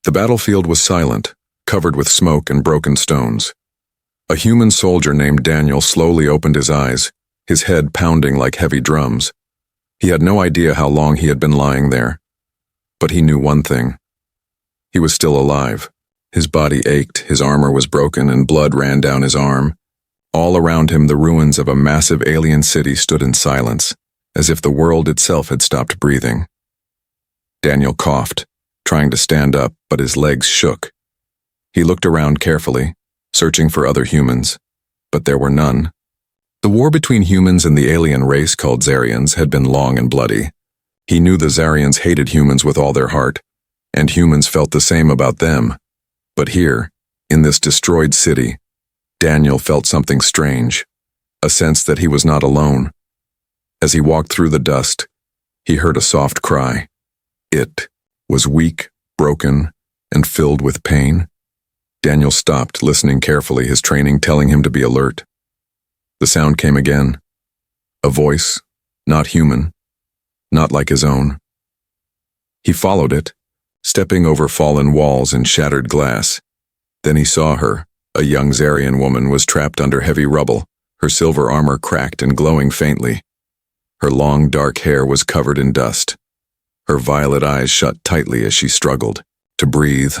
The battlefield was silent, covered with smoke and broken stones. A human soldier named Daniel slowly opened his eyes, his head pounding like heavy drums. He had no idea how long he had been lying there. But he knew one thing. He was still alive. His body ached, his armor was broken, and blood ran down his arm. All around him, the ruins of a massive alien city stood in silence, as if the world itself had stopped breathing. Daniel coughed, trying to stand up, but his legs shook. He looked around carefully, searching for other humans, but there were none. The war between humans and the alien race called Zaryans had been long and bloody. He knew the Zaryans hated humans with all their heart, and humans felt the same about them. But here, in this destroyed city, Daniel felt something strange, a sense that he was not alone. As he walked through the dust, he heard a soft cry. It was weak, broken, and filled with pain. Daniel stopped, listening carefully, his training telling him to be alert. The sound came again. A voice, not human, not like his own. He followed it, stepping over fallen walls and shattered glass. Then he saw her. A young Zaryan woman was trapped under heavy rubble, her silver armor cracked and glowing faintly. Her long, dark hair was covered in dust. Her violet eyes shut tightly as she struggled to breathe.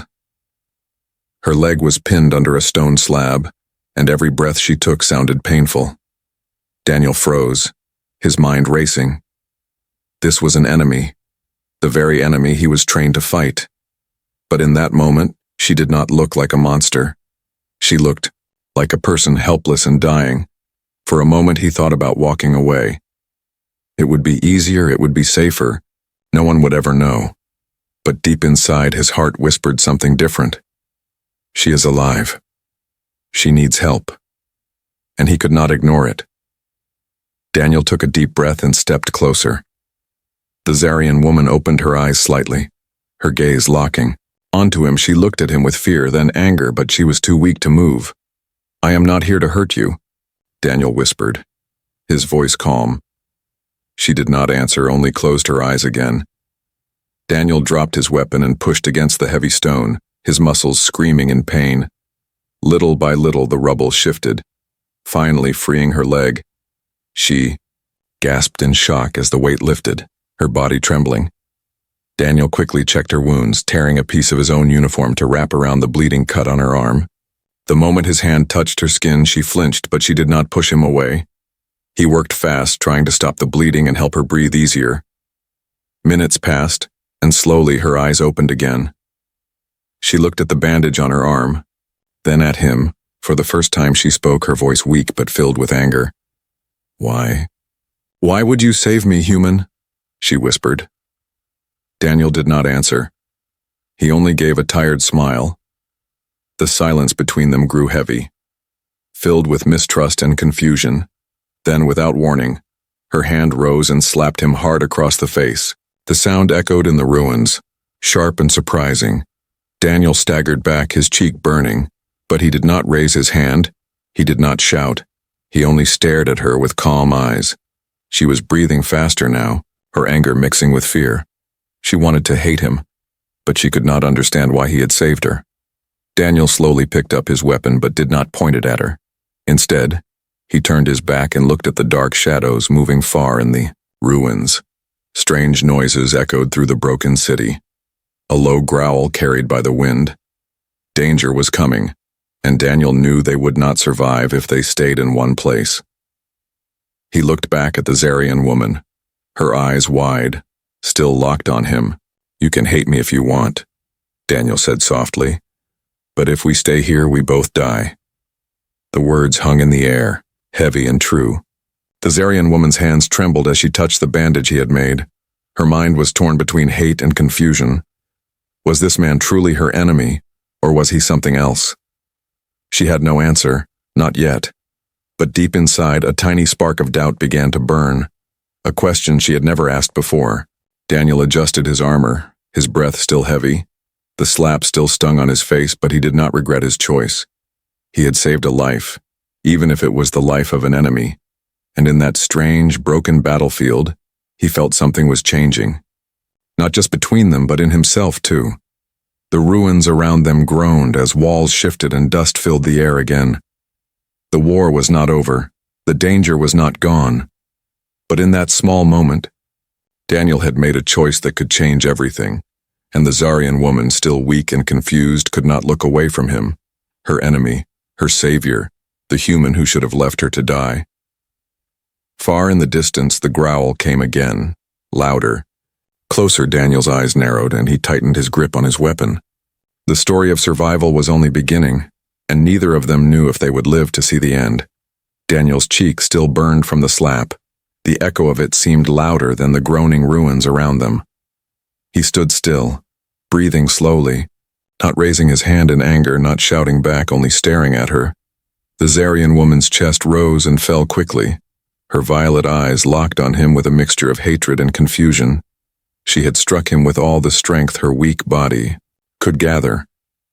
Her leg was pinned under a stone slab, and every breath she took sounded painful. Daniel froze, his mind racing. This was an enemy, the very enemy he was trained to fight. But in that moment, she did not look like a monster. She looked like a person helpless and dying. For a moment he thought about walking away. It would be easier, it would be safer. No one would ever know. But deep inside his heart whispered something different. She is alive. She needs help. And he could not ignore it. Daniel took a deep breath and stepped closer. The Zaryan woman opened her eyes slightly, her gaze locking. Onto him, she looked at him with fear, then anger, but she was too weak to move. I am not here to hurt you, Daniel whispered, his voice calm. She did not answer, only closed her eyes again. Daniel dropped his weapon and pushed against the heavy stone, his muscles screaming in pain. Little by little, the rubble shifted, finally freeing her leg. She gasped in shock as the weight lifted, her body trembling. Daniel quickly checked her wounds, tearing a piece of his own uniform to wrap around the bleeding cut on her arm. The moment his hand touched her skin, she flinched, but she did not push him away. He worked fast, trying to stop the bleeding and help her breathe easier. Minutes passed, and slowly her eyes opened again. She looked at the bandage on her arm, then at him. For the first time she spoke, her voice weak but filled with anger. Why? Why would you save me, human? She whispered. Daniel did not answer. He only gave a tired smile. The silence between them grew heavy, filled with mistrust and confusion. Then, without warning, her hand rose and slapped him hard across the face. The sound echoed in the ruins, sharp and surprising. Daniel staggered back, his cheek burning, but he did not raise his hand. He did not shout. He only stared at her with calm eyes. She was breathing faster now, her anger mixing with fear. She wanted to hate him, but she could not understand why he had saved her. Daniel slowly picked up his weapon but did not point it at her. Instead, he turned his back and looked at the dark shadows moving far in the ruins. Strange noises echoed through the broken city. A low growl carried by the wind. Danger was coming, and Daniel knew they would not survive if they stayed in one place. He looked back at the Zaryan woman, her eyes wide, still locked on him. You can hate me if you want, Daniel said softly. But if we stay here, we both die. The words hung in the air, heavy and true. The Zaryan woman's hands trembled as she touched the bandage he had made. Her mind was torn between hate and confusion. Was this man truly her enemy, or was he something else? She had no answer, not yet. But deep inside, a tiny spark of doubt began to burn. A question she had never asked before. Daniel adjusted his armor, his breath still heavy. The slap still stung on his face, but he did not regret his choice. He had saved a life, even if it was the life of an enemy. And in that strange, broken battlefield, he felt something was changing. Not just between them, but in himself too. The ruins around them groaned as walls shifted and dust filled the air again. The war was not over. The danger was not gone. But in that small moment, Daniel had made a choice that could change everything, and the Zaryan woman, still weak and confused, could not look away from him, her enemy, her savior, the human who should have left her to die. Far in the distance, the growl came again, louder. Closer, Daniel's eyes narrowed, and he tightened his grip on his weapon. The story of survival was only beginning, and neither of them knew if they would live to see the end. Daniel's cheek still burned from the slap. The echo of it seemed louder than the groaning ruins around them. He stood still, breathing slowly, not raising his hand in anger, not shouting back, only staring at her. The Zaryan woman's chest rose and fell quickly. Her violet eyes locked on him with a mixture of hatred and confusion. She had struck him with all the strength her weak body could gather,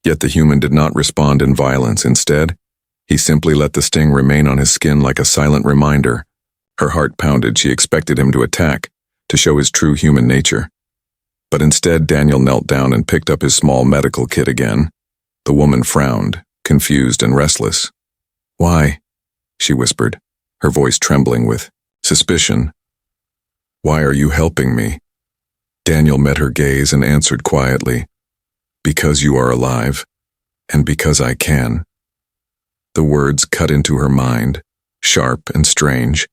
yet the human did not respond in violence. Instead, he simply let the sting remain on his skin like a silent reminder. Her heart pounded. She expected him to attack, to show his true human nature. But instead, Daniel knelt down and picked up his small medical kit again. The woman frowned, confused and restless. "Why?" she whispered, her voice trembling with suspicion. "Why are you helping me?" Daniel met her gaze and answered quietly, "Because you are alive, and because I can." The words cut into her mind, sharp and strange.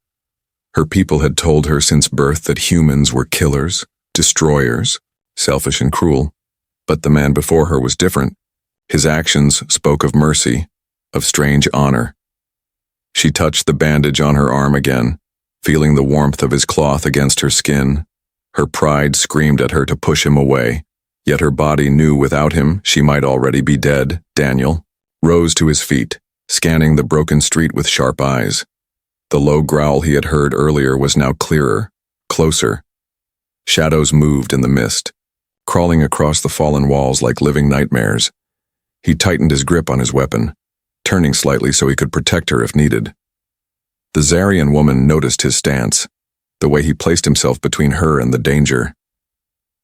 Her people had told her since birth that humans were killers, destroyers, selfish and cruel. But the man before her was different. His actions spoke of mercy, of strange honor. She touched the bandage on her arm again, feeling the warmth of his cloth against her skin. Her pride screamed at her to push him away, yet her body knew without him she might already be dead. Daniel rose to his feet, scanning the broken street with sharp eyes. The low growl he had heard earlier was now clearer, closer. Shadows moved in the mist, crawling across the fallen walls like living nightmares. He tightened his grip on his weapon, turning slightly so he could protect her if needed. The Zaryan woman noticed his stance, the way he placed himself between her and the danger.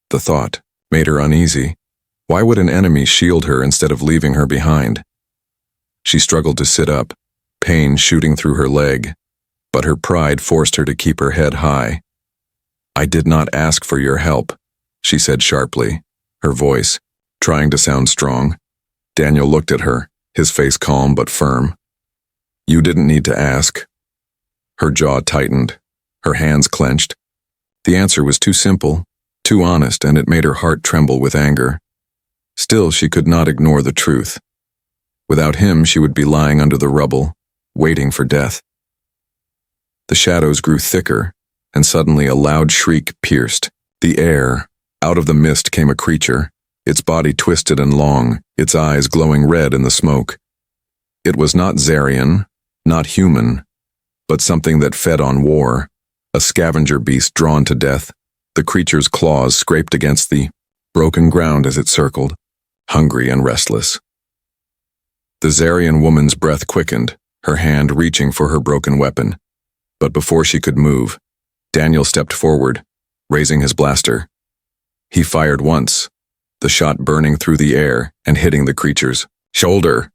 The thought made her uneasy. Why would an enemy shield her instead of leaving her behind? She struggled to sit up, pain shooting through her leg, but her pride forced her to keep her head high. "I did not ask for your help," she said sharply, her voice trying to sound strong. Daniel looked at her, his face calm but firm. "You didn't need to ask." Her jaw tightened, her hands clenched. The answer was too simple, too honest, and it made her heart tremble with anger. Still, she could not ignore the truth. Without him, she would be lying under the rubble, waiting for death. The shadows grew thicker, and suddenly a loud shriek pierced the air. Out of the mist came a creature, its body twisted and long, its eyes glowing red in the smoke. It was not Zaryan, not human, but something that fed on war, a scavenger beast drawn to death. The creature's claws scraped against the broken ground as it circled, hungry and restless. The Zaryan woman's breath quickened, her hand reaching for her broken weapon. But before she could move, Daniel stepped forward, raising his blaster. He fired once, the shot burning through the air and hitting the creature's shoulder.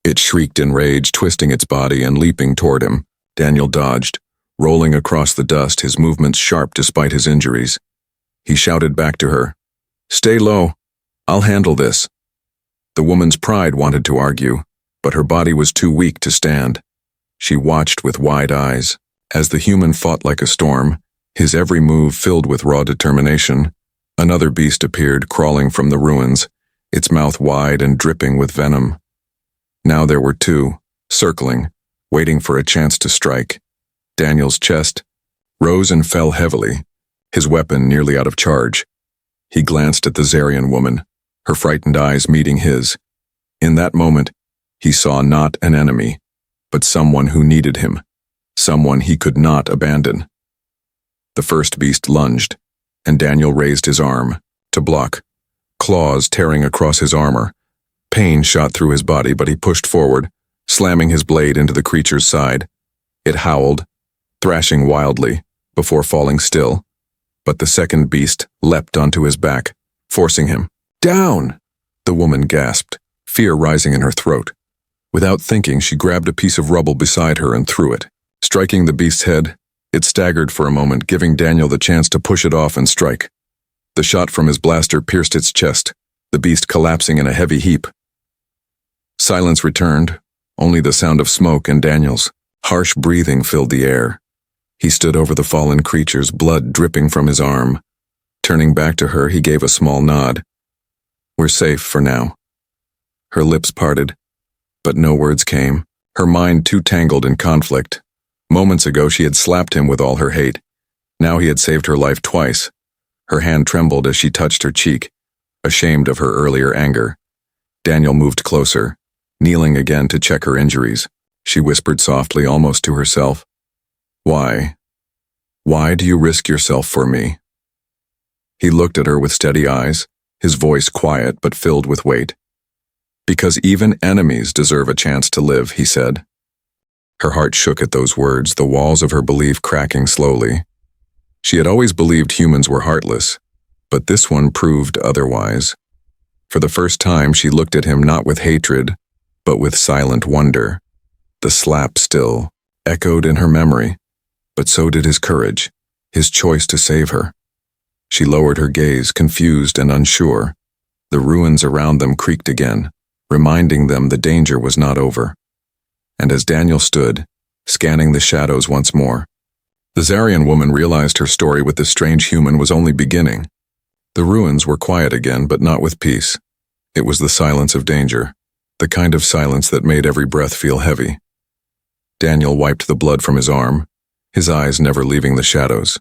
It shrieked in rage, twisting its body and leaping toward him. Daniel dodged, rolling across the dust, his movements sharp despite his injuries. He shouted back to her, "Stay low. I'll handle this." The woman's pride wanted to argue, but her body was too weak to stand. She watched with wide eyes. As the human fought like a storm, his every move filled with raw determination, another beast appeared, crawling from the ruins, its mouth wide and dripping with venom. Now there were two, circling, waiting for a chance to strike. Daniel's chest rose and fell heavily, his weapon nearly out of charge. He glanced at the Zaryan woman, her frightened eyes meeting his. In that moment, he saw not an enemy, but someone who needed him. Someone he could not abandon. The first beast lunged, and Daniel raised his arm to block, claws tearing across his armor. Pain shot through his body, but he pushed forward, slamming his blade into the creature's side. It howled, thrashing wildly, before falling still. But the second beast leapt onto his back, forcing him down. The woman gasped, fear rising in her throat. Without thinking, she grabbed a piece of rubble beside her and threw it. Striking the beast's head, it staggered for a moment, giving Daniel the chance to push it off and strike. The shot from his blaster pierced its chest, the beast collapsing in a heavy heap. Silence returned, only the sound of smoke and Daniel's harsh breathing filled the air. He stood over the fallen creature's blood dripping from his arm. Turning back to her, he gave a small nod. "We're safe for now." Her lips parted, but no words came, her mind too tangled in conflict. Moments ago she had slapped him with all her hate. Now he had saved her life twice. Her hand trembled as she touched her cheek, ashamed of her earlier anger. Daniel moved closer, kneeling again to check her injuries. She whispered softly, almost to herself, "Why? Why do you risk yourself for me?" He looked at her with steady eyes, his voice quiet but filled with weight. "Because even enemies deserve a chance to live," he said. Her heart shook at those words, the walls of her belief cracking slowly. She had always believed humans were heartless, but this one proved otherwise. For the first time, she looked at him not with hatred, but with silent wonder. The slap still echoed in her memory, but so did his courage, his choice to save her. She lowered her gaze, confused and unsure. The ruins around them creaked again, reminding them the danger was not over. And as Daniel stood, scanning the shadows once more, the Zaryan woman realized her story with the strange human was only beginning. The ruins were quiet again, but not with peace. It was the silence of danger, the kind of silence that made every breath feel heavy. Daniel wiped the blood from his arm, his eyes never leaving the shadows.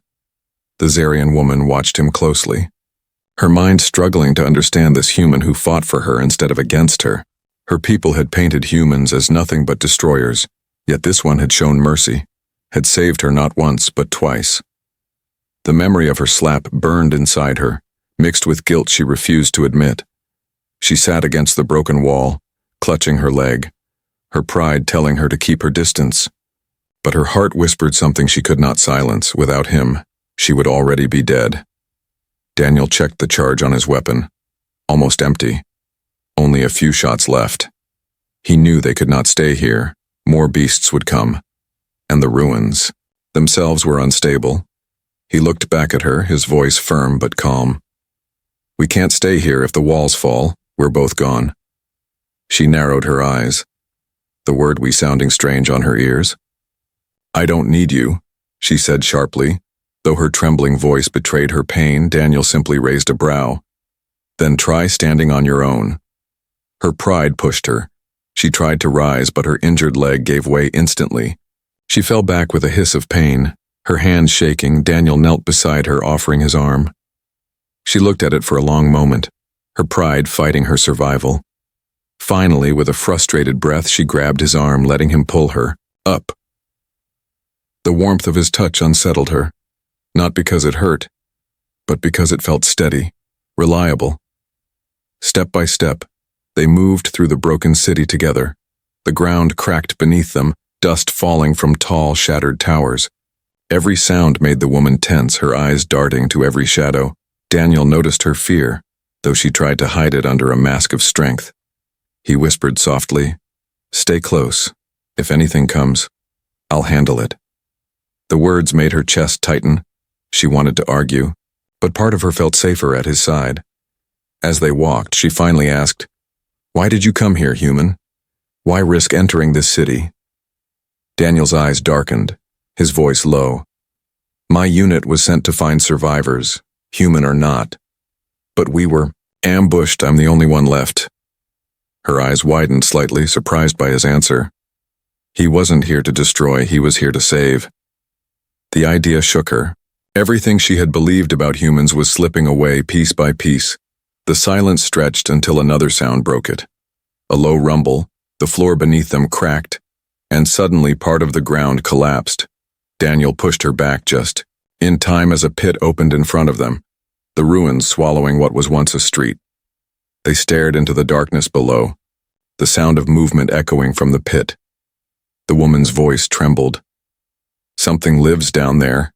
The Zaryan woman watched him closely, her mind struggling to understand this human who fought for her instead of against her. Her people had painted humans as nothing but destroyers, yet this one had shown mercy, had saved her not once but twice. The memory of her slap burned inside her, mixed with guilt she refused to admit. She sat against the broken wall, clutching her leg, her pride telling her to keep her distance. But her heart whispered something she could not silence. Without him, she would already be dead. Daniel checked the charge on his weapon, almost empty. Only a few shots left. He knew they could not stay here. More beasts would come. And the ruins themselves were unstable. He looked back at her, his voice firm but calm. "We can't stay here. If the walls fall, we're both gone." She narrowed her eyes, the word "we" sounding strange on her ears. "I don't need you," she said sharply. Though her trembling voice betrayed her pain, Daniel simply raised a brow. "Then try standing on your own." Her pride pushed her. She tried to rise, but her injured leg gave way instantly. She fell back with a hiss of pain, her hands shaking. Daniel knelt beside her, offering his arm. She looked at it for a long moment, her pride fighting her survival. Finally, with a frustrated breath, she grabbed his arm, letting him pull her up. The warmth of his touch unsettled her, not because it hurt, but because it felt steady, reliable. Step by step, they moved through the broken city together. The ground cracked beneath them, dust falling from tall, shattered towers. Every sound made the woman tense, her eyes darting to every shadow. Daniel noticed her fear, though she tried to hide it under a mask of strength. He whispered softly, "Stay close. If anything comes, I'll handle it." The words made her chest tighten. She wanted to argue, but part of her felt safer at his side. As they walked, she finally asked, "Why did you come here, human? Why risk entering this city?" Daniel's eyes darkened, his voice low. "My unit was sent to find survivors, human or not. But we were ambushed. I'm the only one left." Her eyes widened slightly, surprised by his answer. He wasn't here to destroy, he was here to save. The idea shook her. Everything she had believed about humans was slipping away piece by piece. The silence stretched until another sound broke it. A low rumble, the floor beneath them cracked, and suddenly part of the ground collapsed. Daniel pushed her back just in time as a pit opened in front of them, the ruins swallowing what was once a street. They stared into the darkness below, the sound of movement echoing from the pit. The woman's voice trembled. "Something lives down there."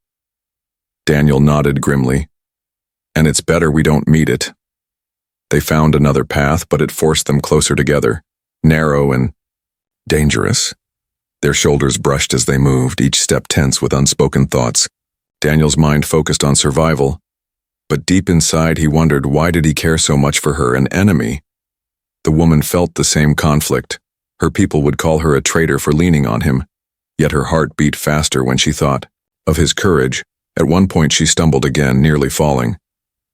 Daniel nodded grimly. "And it's better we don't meet it." They found another path, but it forced them closer together, narrow and dangerous. Their shoulders brushed as they moved, each step tense with unspoken thoughts. Daniel's mind focused on survival, but deep inside he wondered, why did he care so much for her, an enemy? The woman felt the same conflict. Her people would call her a traitor for leaning on him, yet her heart beat faster when she thought of his courage. At one point she stumbled again, nearly falling.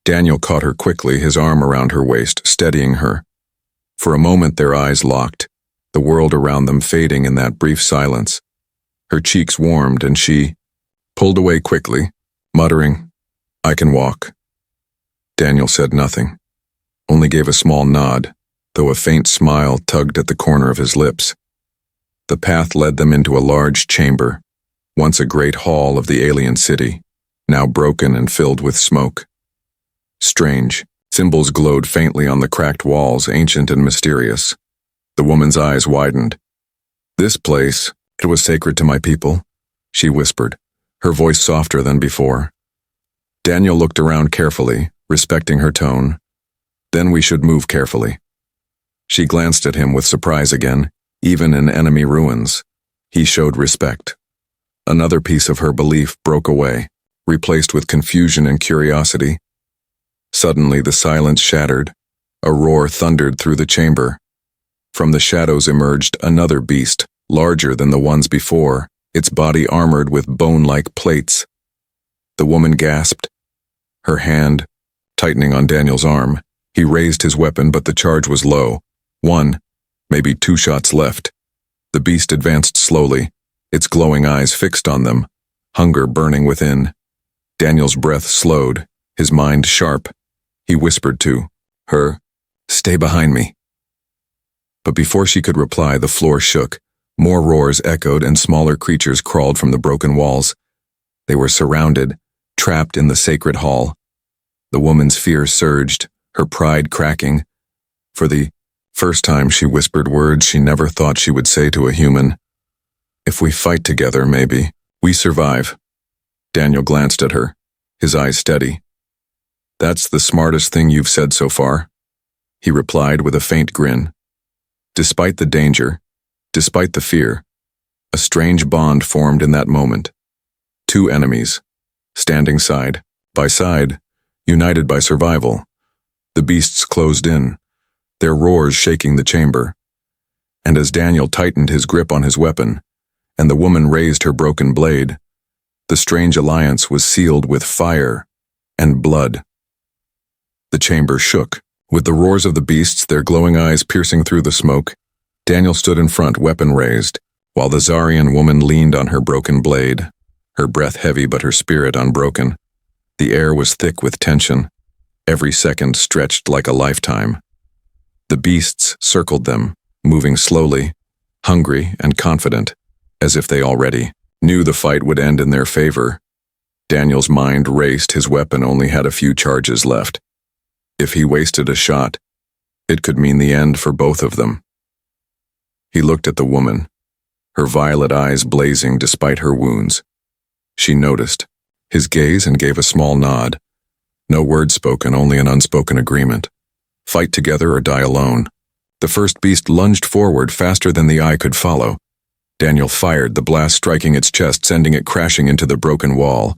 Daniel caught her quickly, his arm around her waist, steadying her. For a moment their eyes locked, the world around them fading in that brief silence. Her cheeks warmed and she pulled away quickly, muttering, "I can walk." Daniel said nothing, only gave a small nod, though a faint smile tugged at the corner of his lips. The path led them into a large chamber, once a great hall of the alien city, now broken and filled with smoke. Strange, symbols glowed faintly on the cracked walls, ancient and mysterious. The woman's eyes widened. "This place, it was sacred to my people," she whispered, her voice softer than before. Daniel looked around carefully, respecting her tone. "Then we should move carefully." She glanced at him with surprise again. Even in enemy ruins, he showed respect. Another piece of her belief broke away, replaced with confusion and curiosity. Suddenly the silence shattered. A roar thundered through the chamber. From the shadows emerged another beast, larger than the ones before, its body armored with bone-like plates. The woman gasped, her hand tightening on Daniel's arm. He raised his weapon, but the charge was low. One, maybe two shots left. The beast advanced slowly, its glowing eyes fixed on them, hunger burning within. Daniel's breath slowed, his mind sharp. He whispered to her, "Stay behind me." But before she could reply, the floor shook. More roars echoed and smaller creatures crawled from the broken walls. They were surrounded, trapped in the sacred hall. The woman's fear surged, her pride cracking. For the first time she whispered words she never thought she would say to a human. "If we fight together, maybe we survive." Daniel glanced at her, his eyes steady. "That's the smartest thing you've said so far," he replied with a faint grin. Despite the danger, despite the fear, a strange bond formed in that moment. Two enemies, standing side by side, united by survival. The beasts closed in, their roars shaking the chamber. And as Daniel tightened his grip on his weapon, and the woman raised her broken blade, the strange alliance was sealed with fire and blood. The chamber shook. With the roars of the beasts, their glowing eyes piercing through the smoke, Daniel stood in front, weapon raised, while the Zaryan woman leaned on her broken blade, her breath heavy but her spirit unbroken. The air was thick with tension. Every second stretched like a lifetime. The beasts circled them, moving slowly, hungry and confident, as if they already knew the fight would end in their favor. Daniel's mind raced, his weapon only had a few charges left. If he wasted a shot, it could mean the end for both of them. He looked at the woman, her violet eyes blazing despite her wounds. She noticed his gaze and gave a small nod. No word spoken, only an unspoken agreement. Fight together or die alone. The first beast lunged forward faster than the eye could follow. Daniel fired, the blast striking its chest, sending it crashing into the broken wall.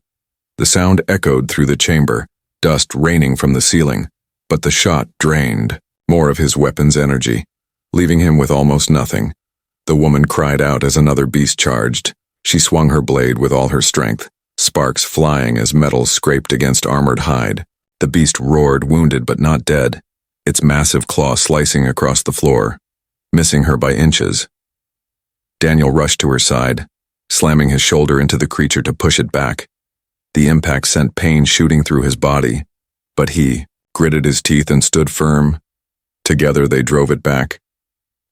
The sound echoed through the chamber, dust raining from the ceiling. But the shot drained more of his weapon's energy, leaving him with almost nothing. The woman cried out as another beast charged. She swung her blade with all her strength, sparks flying as metal scraped against armored hide. The beast roared, wounded but not dead, its massive claw slicing across the floor, missing her by inches. Daniel rushed to her side, slamming his shoulder into the creature to push it back. The impact sent pain shooting through his body, but he gritted his teeth and stood firm. Together they drove it back,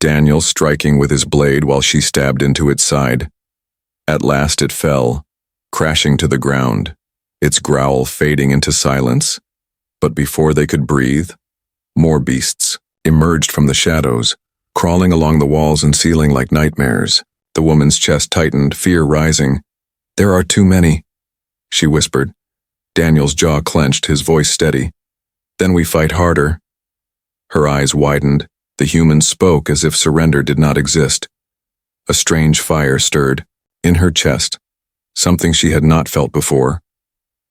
Daniel striking with his blade while she stabbed into its side. At last it fell, crashing to the ground, its growl fading into silence. But before they could breathe, more beasts emerged from the shadows, crawling along the walls and ceiling like nightmares. The woman's chest tightened, fear rising. "There are too many," she whispered. Daniel's jaw clenched, his voice steady. "Then we fight harder." Her eyes widened. The human spoke as if surrender did not exist. A strange fire stirred in her chest, something she had not felt before.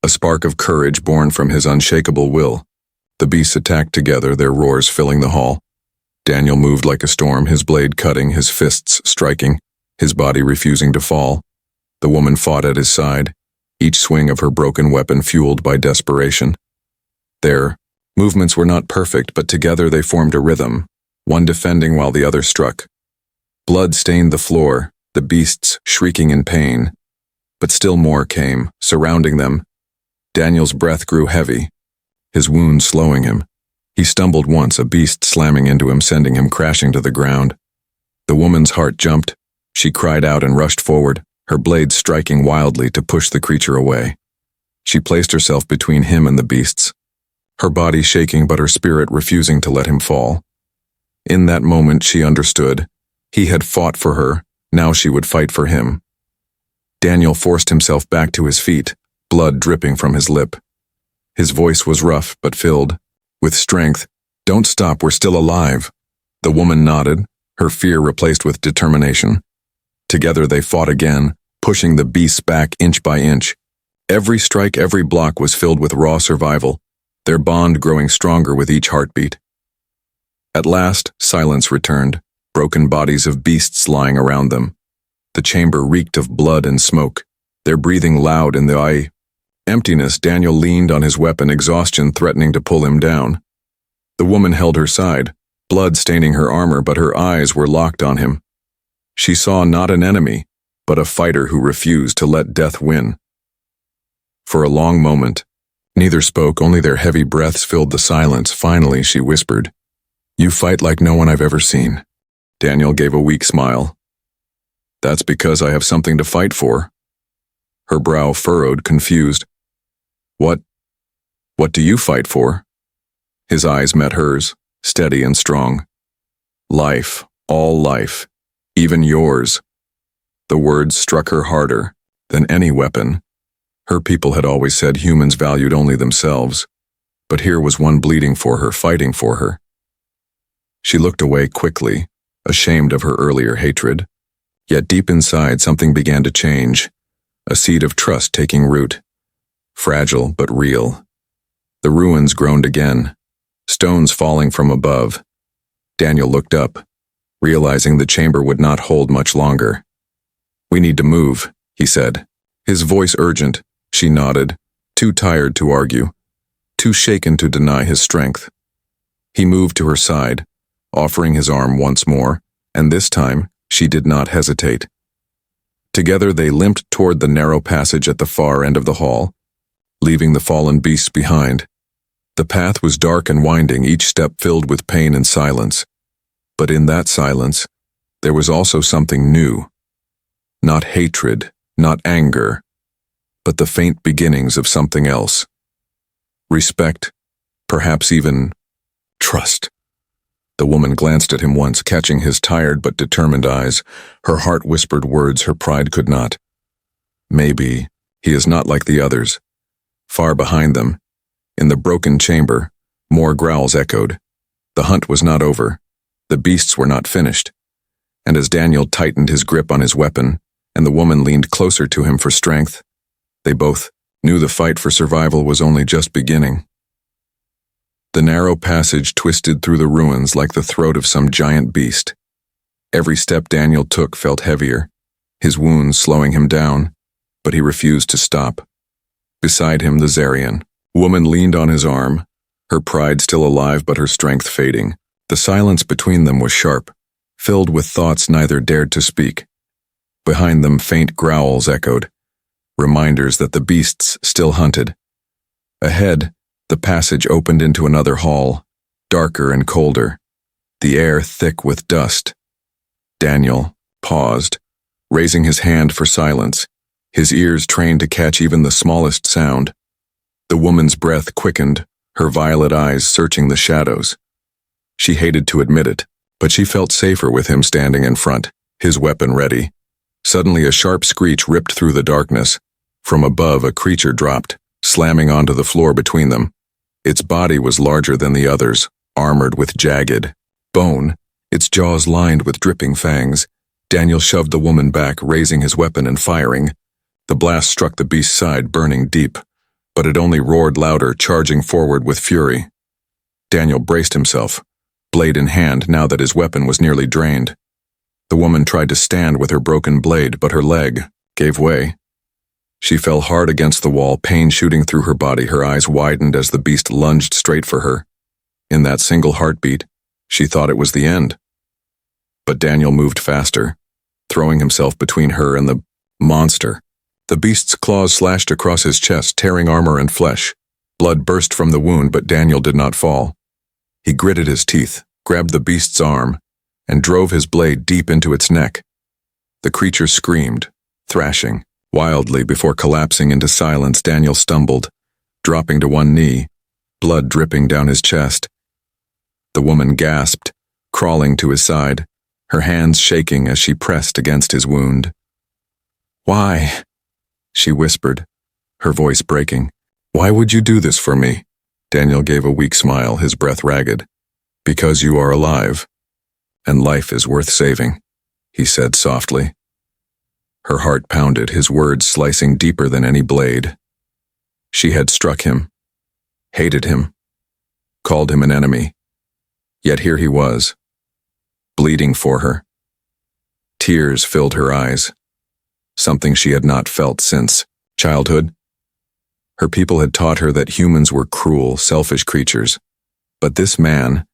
A spark of courage born from his unshakable will. The beasts attacked together, their roars filling the hall. Daniel moved like a storm, his blade cutting, his fists striking, his body refusing to fall. The woman fought at his side, each swing of her broken weapon fueled by desperation. Their movements were not perfect, but together they formed a rhythm, one defending while the other struck. Blood stained the floor, the beasts shrieking in pain. But still more came, surrounding them. Daniel's breath grew heavy, his wounds slowing him. He stumbled once, a beast slamming into him, sending him crashing to the ground. The woman's heart jumped. She cried out and rushed forward, her blade striking wildly to push the creature away. She placed herself between him and the beasts, her body shaking but her spirit refusing to let him fall. In that moment she understood. He had fought for her, now she would fight for him. Daniel forced himself back to his feet, blood dripping from his lip. His voice was rough but filled with strength. "Don't stop, we're still alive." The woman nodded, her fear replaced with determination. Together they fought again, pushing the beasts back inch by inch. Every strike, every block was filled with raw survival, their bond growing stronger with each heartbeat. At last, silence returned, broken bodies of beasts lying around them. The chamber reeked of blood and smoke, their breathing loud in the emptiness. Daniel leaned on his weapon, exhaustion threatening to pull him down. The woman held her side, blood staining her armor, but her eyes were locked on him. She saw not an enemy, but a fighter who refused to let death win. For a long moment, neither spoke, only their heavy breaths filled the silence. Finally, she whispered, "You fight like no one I've ever seen." Daniel gave a weak smile. "That's because I have something to fight for." Her brow furrowed, confused. What do you fight for?" His eyes met hers, steady and strong. "Life, all life, even yours." The words struck her harder than any weapon. Her people had always said humans valued only themselves, but here was one bleeding for her, fighting for her. She looked away quickly, ashamed of her earlier hatred. Yet deep inside something began to change, a seed of trust taking root. Fragile but real. The ruins groaned again, stones falling from above. Daniel looked up, realizing the chamber would not hold much longer. "We need to move," he said, his voice urgent. She nodded, too tired to argue, too shaken to deny his strength. He moved to her side, offering his arm once more, and this time she did not hesitate. Together they limped toward the narrow passage at the far end of the hall, leaving the fallen beasts behind. The path was dark and winding, each step filled with pain and silence. But in that silence, there was also something new. Not hatred, not anger, but the faint beginnings of something else. Respect, perhaps even trust. The woman glanced at him once, catching his tired but determined eyes. Her heart whispered words her pride could not. Maybe he is not like the others. Far behind them, in the broken chamber, more growls echoed. The hunt was not over. The beasts were not finished. And as Daniel tightened his grip on his weapon, and the woman leaned closer to him for strength, they both knew the fight for survival was only just beginning. The narrow passage twisted through the ruins like the throat of some giant beast. Every step Daniel took felt heavier, his wounds slowing him down, but he refused to stop. Beside him, the Zaryan woman leaned on his arm, her pride still alive but her strength fading. The silence between them was sharp, filled with thoughts neither dared to speak. Behind them, faint growls echoed, reminders that the beasts still hunted. Ahead, the passage opened into another hall, darker and colder, the air thick with dust. Daniel paused, raising his hand for silence, his ears trained to catch even the smallest sound. The woman's breath quickened, her violet eyes searching the shadows. She hated to admit it, but she felt safer with him standing in front, his weapon ready. Suddenly a sharp screech ripped through the darkness. From above, a creature dropped, slamming onto the floor between them. Its body was larger than the others, armored with jagged bone, its jaws lined with dripping fangs. Daniel shoved the woman back, raising his weapon and firing. The blast struck the beast's side, burning deep, but it only roared louder, charging forward with fury. Daniel braced himself, blade in hand now that his weapon was nearly drained. The woman tried to stand with her broken blade, but her leg gave way. She fell hard against the wall, pain shooting through her body. Her eyes widened as the beast lunged straight for her. In that single heartbeat, she thought it was the end. But Daniel moved faster, throwing himself between her and the monster. The beast's claws slashed across his chest, tearing armor and flesh. Blood burst from the wound, but Daniel did not fall. He gritted his teeth, grabbed the beast's arm, and drove his blade deep into its neck. The creature screamed, thrashing wildly before collapsing into silence. Daniel stumbled, dropping to one knee, blood dripping down his chest. The woman gasped, crawling to his side, her hands shaking as she pressed against his wound. "Why?" she whispered, her voice breaking. "Why would you do this for me?" Daniel gave a weak smile, his breath ragged. "Because you are alive, and life is worth saving," he said softly. Her heart pounded, his words slicing deeper than any blade. She had struck him, hated him, called him an enemy. Yet here he was, bleeding for her. Tears filled her eyes, something she had not felt since childhood. Her people had taught her that humans were cruel, selfish creatures. But this man,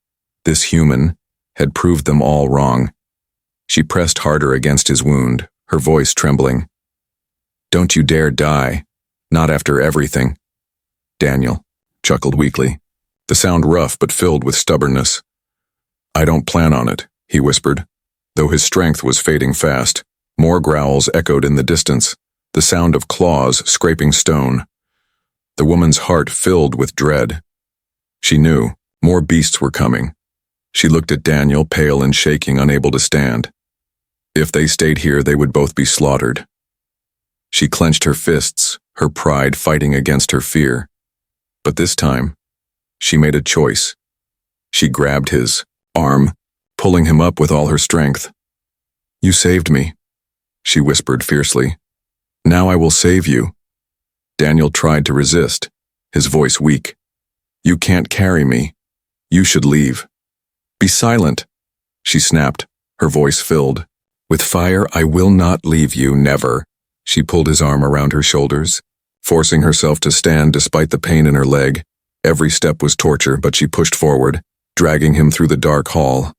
this human, had proved them all wrong. She pressed harder against his wound, her voice trembling. "Don't you dare die, not after everything." Daniel chuckled weakly, the sound rough but filled with stubbornness. "I don't plan on it," he whispered, though his strength was fading fast. More growls echoed in the distance, the sound of claws scraping stone. The woman's heart filled with dread. She knew more beasts were coming. She looked at Daniel, pale and shaking, unable to stand. If they stayed here, they would both be slaughtered. She clenched her fists, her pride fighting against her fear. But this time, she made a choice. She grabbed his arm, pulling him up with all her strength. "You saved me," she whispered fiercely. "Now I will save you." Daniel tried to resist, his voice weak. "You can't carry me. You should leave." "Be silent," she snapped, her voice filled with fire. "I will not leave you, never." She pulled his arm around her shoulders, forcing herself to stand despite the pain in her leg. Every step was torture, but she pushed forward, dragging him through the dark hall.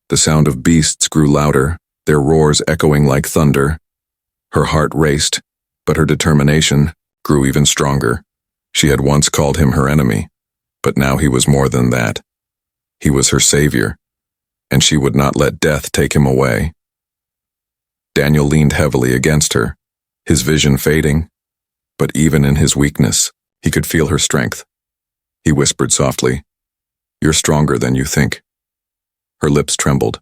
The sound of beasts grew louder, their roars echoing like thunder. Her heart raced, but her determination grew even stronger. She had once called him her enemy, but now he was more than that. He was her savior, and she would not let death take him away. Daniel leaned heavily against her, his vision fading, but even in his weakness, he could feel her strength. He whispered softly, "You're stronger than you think." Her lips trembled,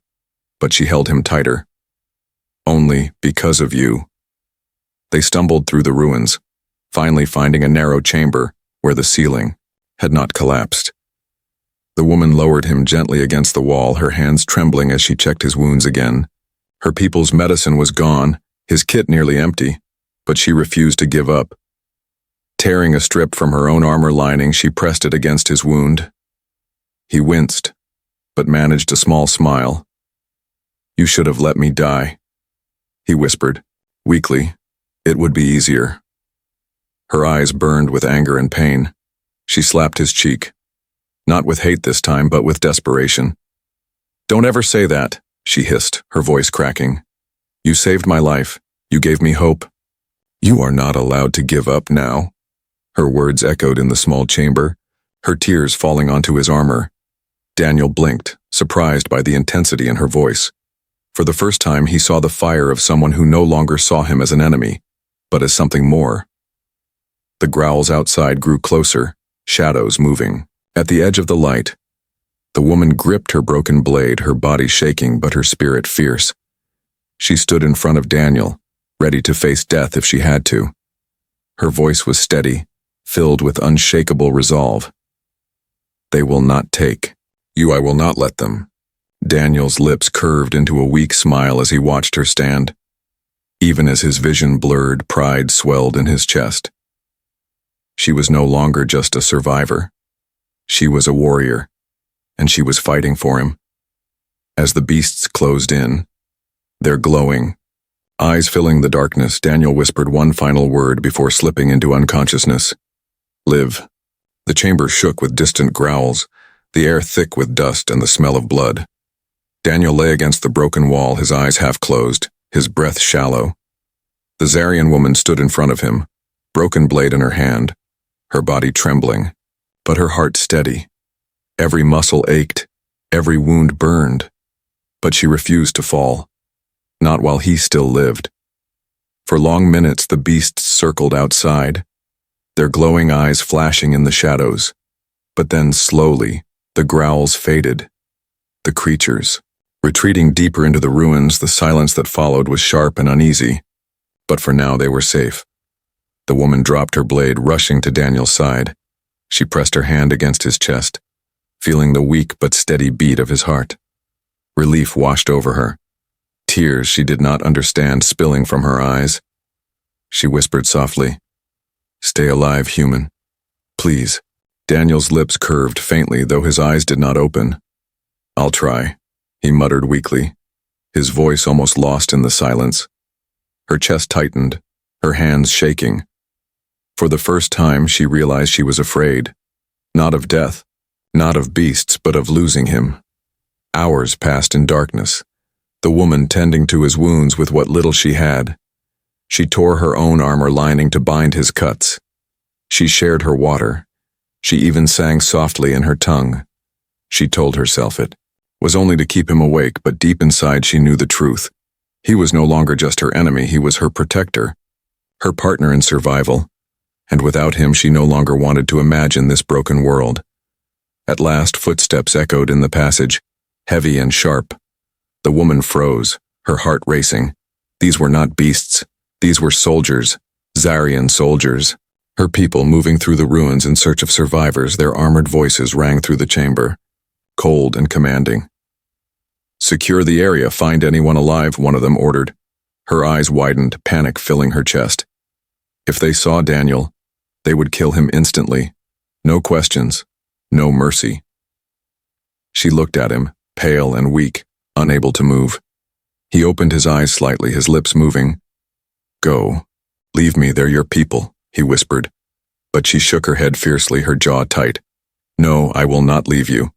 but she held him tighter. "Only because of you." They stumbled through the ruins, finally finding a narrow chamber where the ceiling had not collapsed. The woman lowered him gently against the wall, her hands trembling as she checked his wounds again. Her people's medicine was gone, his kit nearly empty, but she refused to give up. Tearing a strip from her own armor lining, she pressed it against his wound. He winced, but managed a small smile. "You should have let me die," he whispered, weakly. "It would be easier." Her eyes burned with anger and pain. She slapped his cheek. Not with hate this time, but with desperation. "Don't ever say that," she hissed, her voice cracking. "You saved my life. You gave me hope. You are not allowed to give up now." Her words echoed in the small chamber, her tears falling onto his armor. Daniel blinked, surprised by the intensity in her voice. For the first time, he saw the fire of someone who no longer saw him as an enemy, but as something more. The growls outside grew closer, shadows moving. At the edge of the light, the woman gripped her broken blade, her body shaking but her spirit fierce. She stood in front of Daniel, ready to face death if she had to. Her voice was steady, filled with unshakable resolve. "They will not take I will not let them. Daniel's lips curved into a weak smile as he watched her stand. Even as his vision blurred, pride swelled in his chest. She was no longer just a survivor. She was a warrior, and she was fighting for him. As the beasts closed in, their glowing eyes filling the darkness, Daniel whispered one final word before slipping into unconsciousness. Live. The chamber shook with distant growls, the air thick with dust and the smell of blood. Daniel lay against the broken wall, his eyes half closed, his breath shallow. The Zaryan woman stood in front of him, broken blade in her hand, her body trembling, but her heart steady. Every muscle ached, every wound burned, but she refused to fall. Not while he still lived. For long minutes the beasts circled outside, their glowing eyes flashing in the shadows. But then slowly, the growls faded. The creatures, retreating deeper into the ruins, the silence that followed was sharp and uneasy. But for now they were safe. The woman dropped her blade, rushing to Daniel's side. She pressed her hand against his chest, feeling the weak but steady beat of his heart. Relief washed over her. Tears she did not understand spilling from her eyes. She whispered softly, "Stay alive, human. Please." Daniel's lips curved faintly, though his eyes did not open. "I'll try," he muttered weakly, his voice almost lost in the silence. Her chest tightened, her hands shaking. For the first time she realized she was afraid. Not of death, not of beasts, but of losing him. Hours passed in darkness, the woman tending to his wounds with what little she had. She tore her own armor lining to bind his cuts. She shared her water. She even sang softly in her tongue. She told herself it was only to keep him awake, but deep inside she knew the truth. He was no longer just her enemy, he was her protector, her partner in survival, and without him she no longer wanted to imagine this broken world. At last footsteps echoed in the passage, heavy and sharp. The woman froze, her heart racing. These were not beasts. These were soldiers, Zaryan soldiers. Her people moving through the ruins in search of survivors, their armored voices rang through the chamber, cold and commanding. "Secure the area, find anyone alive," one of them ordered. Her eyes widened, panic filling her chest. If they saw Daniel, they would kill him instantly. No questions, no mercy. She looked at him, pale and weak, unable to move. He opened his eyes slightly, his lips moving. "Go. Leave me, they're your people," he whispered. But she shook her head fiercely, her jaw tight. "No, I will not leave you."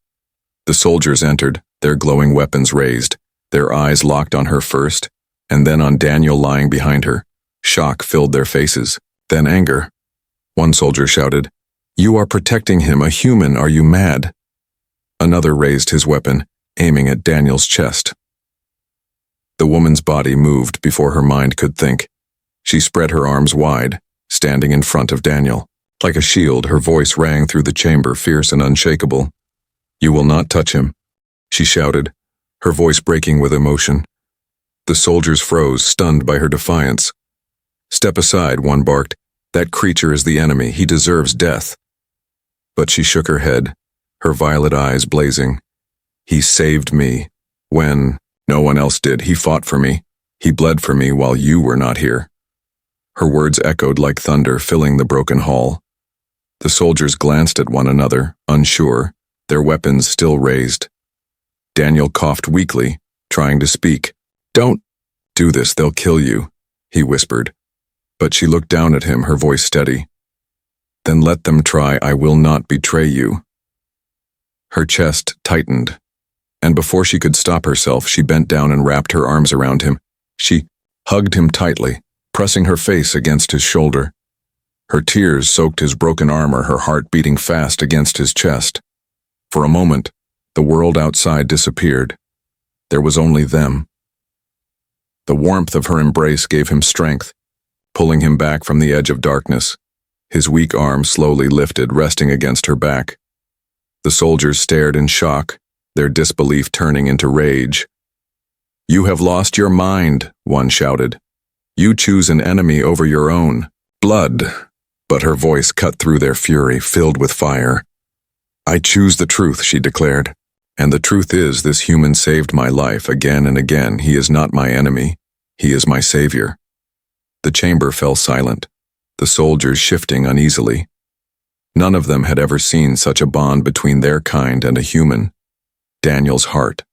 The soldiers entered, their glowing weapons raised, their eyes locked on her first, and then on Daniel lying behind her. Shock filled their faces, then anger. One soldier shouted, "You are protecting him, a human, are you mad?" Another raised his weapon, aiming at Daniel's chest. The woman's body moved before her mind could think. She spread her arms wide, standing in front of Daniel. Like a shield, her voice rang through the chamber, fierce and unshakable. "You will not touch him," she shouted, her voice breaking with emotion. The soldiers froze, stunned by her defiance. "Step aside," one barked. "That creature is the enemy. He deserves death." But she shook her head, her violet eyes blazing. "He saved me. When no one else did, he fought for me. He bled for me while you were not here." Her words echoed like thunder, filling the broken hall. The soldiers glanced at one another, unsure, their weapons still raised. Daniel coughed weakly, trying to speak. "Don't do this, they'll kill you," he whispered. But she looked down at him, her voice steady. "Then let them try, I will not betray you." Her chest tightened, and before she could stop herself, she bent down and wrapped her arms around him. She hugged him tightly, pressing her face against his shoulder. Her tears soaked his broken armor, her heart beating fast against his chest. For a moment, the world outside disappeared. There was only them. The warmth of her embrace gave him strength, pulling him back from the edge of darkness. His weak arm slowly lifted, resting against her back. The soldiers stared in shock, their disbelief turning into rage. "You have lost your mind," one shouted. "You choose an enemy over your own. Blood." But her voice cut through their fury, filled with fire. "I choose the truth," she declared. And the truth is, this human saved my life again and again. He is not my enemy. He is my savior. The chamber fell silent, the soldiers shifting uneasily. None of them had ever seen such a bond between their kind and a human. Daniel's heart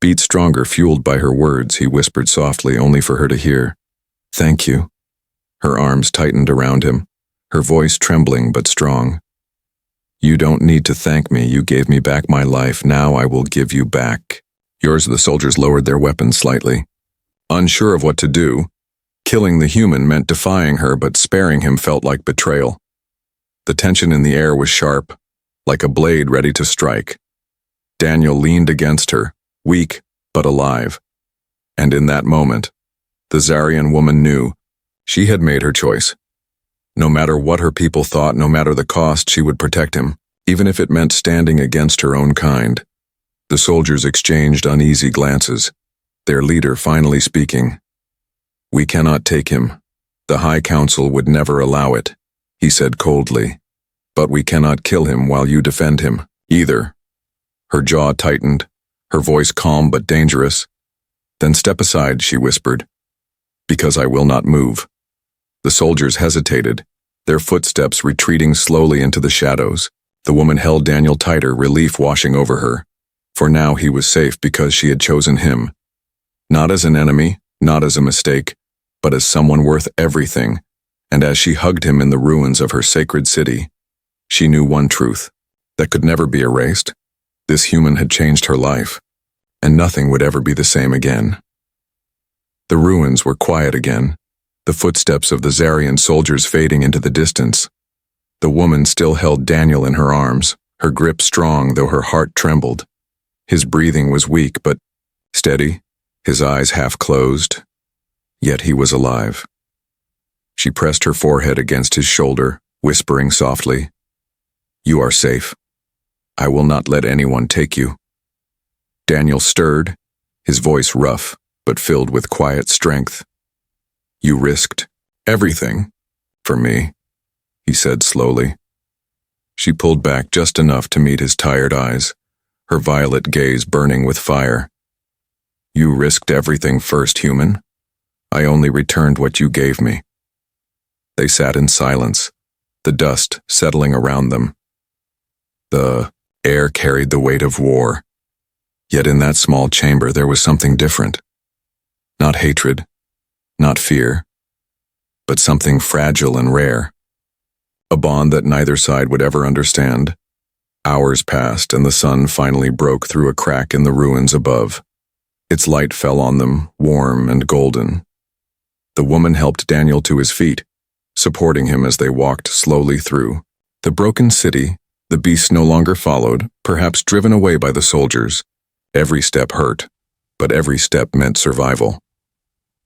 beat stronger, fueled by her words. He whispered softly, only for her to hear, "Thank you." Her arms tightened around him, her voice trembling but strong. "You don't need to thank me. You gave me back my life. Now I will give you back yours." The soldiers lowered their weapons slightly, unsure of what to do. Killing the human meant defying her, but sparing him felt like betrayal. The tension in the air was sharp, like a blade ready to strike. Daniel leaned against her, weak but alive. And in that moment, the Zaryan woman knew she had made her choice. No matter what her people thought, no matter the cost, she would protect him, even if it meant standing against her own kind. The soldiers exchanged uneasy glances, their leader finally speaking. "We cannot take him. The High Council would never allow it," he said coldly. "But we cannot kill him while you defend him, either." Her jaw tightened, her voice calm but dangerous. "Then step aside," she whispered, "because I will not move." The soldiers hesitated, their footsteps retreating slowly into the shadows. The woman held Daniel tighter, relief washing over her. For now he was safe because she had chosen him. Not as an enemy, not as a mistake, but as someone worth everything. And as she hugged him in the ruins of her sacred city, she knew one truth that could never be erased. This human had changed her life, and nothing would ever be the same again. The ruins were quiet again, the footsteps of the Zaryan soldiers fading into the distance. The woman still held Daniel in her arms, her grip strong though her heart trembled. His breathing was weak but steady, his eyes half closed, yet he was alive. She pressed her forehead against his shoulder, whispering softly, "You are safe. I will not let anyone take you." Daniel stirred, his voice rough but filled with quiet strength. "You risked everything for me," he said slowly. She pulled back just enough to meet his tired eyes, her violet gaze burning with fire. "You risked everything first, human. I only returned what you gave me." They sat in silence, the dust settling around them. The air carried the weight of war. Yet in that small chamber there was something different. Not hatred, not fear, but something fragile and rare. A bond that neither side would ever understand. Hours passed and the sun finally broke through a crack in the ruins above. Its light fell on them, warm and golden. The woman helped Daniel to his feet, supporting him as they walked slowly through. The broken city, the beasts no longer followed, perhaps driven away by the soldiers. Every step hurt, but every step meant survival.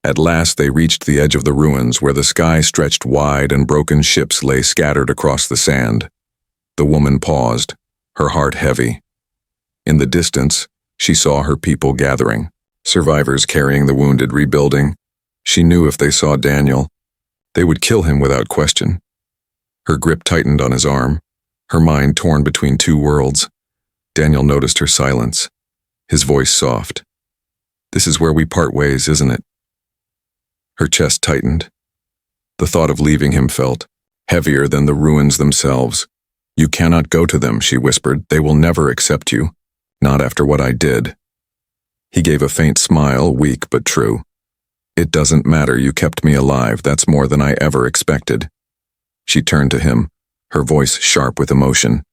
At last they reached the edge of the ruins where the sky stretched wide and broken ships lay scattered across the sand. The woman paused, her heart heavy. In the distance, she saw her people gathering, survivors carrying the wounded, rebuilding. She knew if they saw Daniel, they would kill him without question. Her grip tightened on his arm, her mind torn between two worlds. Daniel noticed her silence, his voice soft. "This is where we part ways, isn't it?" Her chest tightened. The thought of leaving him felt heavier than the ruins themselves. "You cannot go to them," she whispered. "They will never accept you. Not after what I did." He gave a faint smile, weak but true. "It doesn't matter. You kept me alive. That's more than I ever expected." She turned to him, her voice sharp with emotion.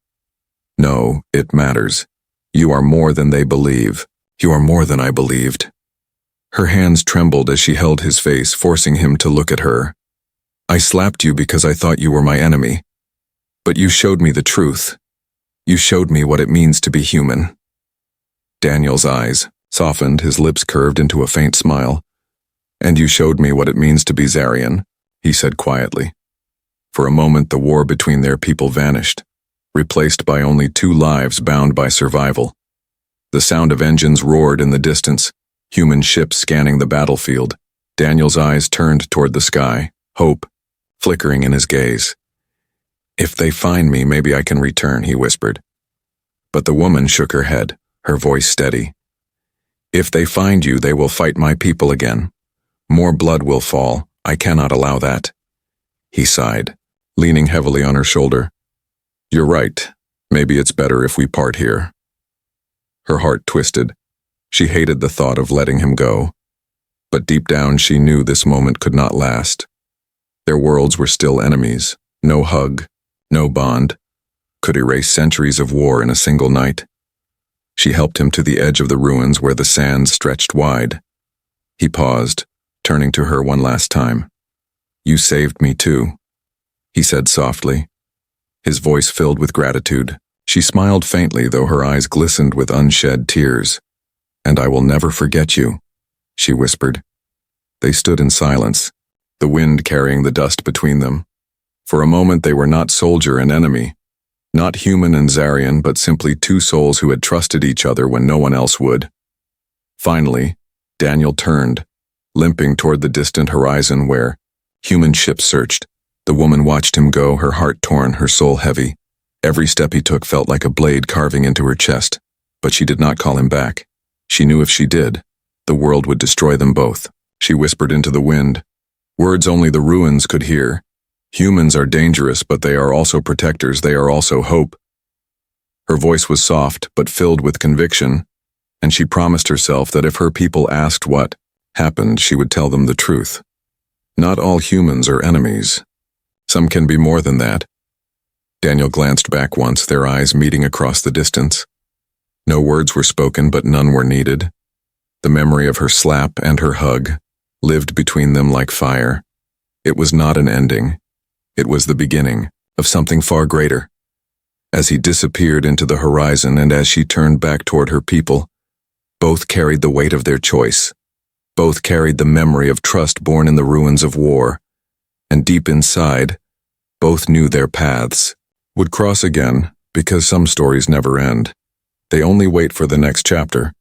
"No, it matters. You are more than they believe. You are more than I believed." Her hands trembled as she held his face, forcing him to look at her. "I slapped you because I thought you were my enemy. But you showed me the truth. You showed me what it means to be human." Daniel's eyes softened, his lips curved into a faint smile. "And you showed me what it means to be Zaryan," he said quietly. For a moment the war between their people vanished, replaced by only two lives bound by survival. The sound of engines roared in the distance, human ships scanning the battlefield. Daniel's eyes turned toward the sky, hope flickering in his gaze. "If they find me, maybe I can return," he whispered. But the woman shook her head, her voice steady. If they find you, they will fight my people again. More blood will fall. I cannot allow that. He sighed, leaning heavily on her shoulder. You're right. Maybe it's better if we part here. Her heart twisted. She hated the thought of letting him go. But deep down she knew this moment could not last. Their worlds were still enemies. No hug, no bond, could erase centuries of war in a single night. She helped him to the edge of the ruins where the sands stretched wide. He paused, turning to her one last time. You saved me too, he said softly, his voice filled with gratitude. She smiled faintly, though her eyes glistened with unshed tears. And I will never forget you, she whispered. They stood in silence, the wind carrying the dust between them. For a moment they were not soldier and enemy, not human and Zaryan, but simply two souls who had trusted each other when no one else would. Finally, Daniel turned, limping toward the distant horizon where human ships searched. The woman watched him go, her heart torn, her soul heavy. Every step he took felt like a blade carving into her chest, but she did not call him back. She knew if she did, the world would destroy them both. She whispered into the wind, words only the ruins could hear. Humans are dangerous, but they are also protectors, they are also hope. Her voice was soft, but filled with conviction, and she promised herself that if her people asked what happened, she would tell them the truth. Not all humans are enemies. Some can be more than that. Daniel glanced back once, their eyes meeting across the distance. No words were spoken, but none were needed. The memory of her slap and her hug lived between them like fire. It was not an ending. It was the beginning of something far greater. As he disappeared into the horizon and as she turned back toward her people, both carried the weight of their choice. Both carried the memory of trust born in the ruins of war. And deep inside, both knew their paths would cross again, because some stories never end. They only wait for the next chapter.